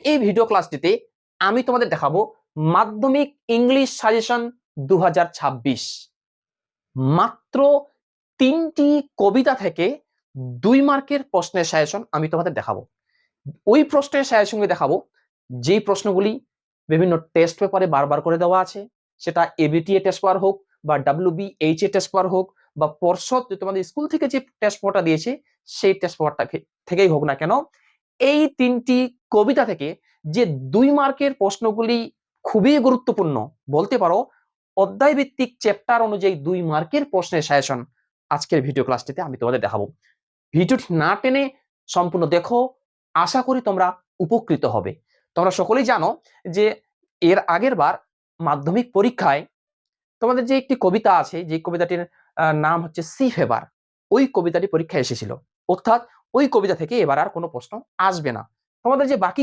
এই ভিডিও ক্লাসটিতে আমি তোমাদের দেখাবো মাধ্যমিক ইংলিশ সাজেশন 2026 মাত্র 3টি কবিতা থেকে 2 মার্কের প্রশ্নের সাজেশন আমি তোমাদের দেখাবো। ওই প্রশ্নের সাজেশন দেখাবো যেই প্রশ্নগুলি বিভিন্ন টেস্ট পেপারে বারবার করে দেওয়া আছে, সেটা এবিটিএ টেস্ট পেপার হোক বা WBHA টেস্ট পেপার হোক বা পর্ষদ তোমাদের স্কুল থেকে যে টেস্ট পেপারটা দিয়েছে সেই টেস্ট পেপারটা থেকেই হোক না কেন, এই 3টি কবিতা থেকে যে 2 মার্কের প্রশ্নগুলি খুবই গুরুত্বপূর্ণ, বলতে পারো অধ্যায় ভিত্তিক চ্যাপ্টার অনুযায়ী 2 মার্কের প্রশ্নের সাজেশন আজকের ভিডিও ক্লাসটিতে আমি তোমাদের দেখাবো। ভিডিওটি না টেনে সম্পূর্ণ দেখো, আশা করি তোমরা উপকৃত হবে। তোমরা সকলেই জানো যে এর আগের বার মাধ্যমিক পরীক্ষায় তোমাদের যে একটি কবিতা আছে, যে কবিতাটির নাম হচ্ছে সি ফেভার, ওই কবিতাটি পরীক্ষায় এসেছিল। অর্থাৎ ওই কবিতা থেকে এবার আর কোনো প্রশ্ন আসবে না। তোমাদের যে বাকি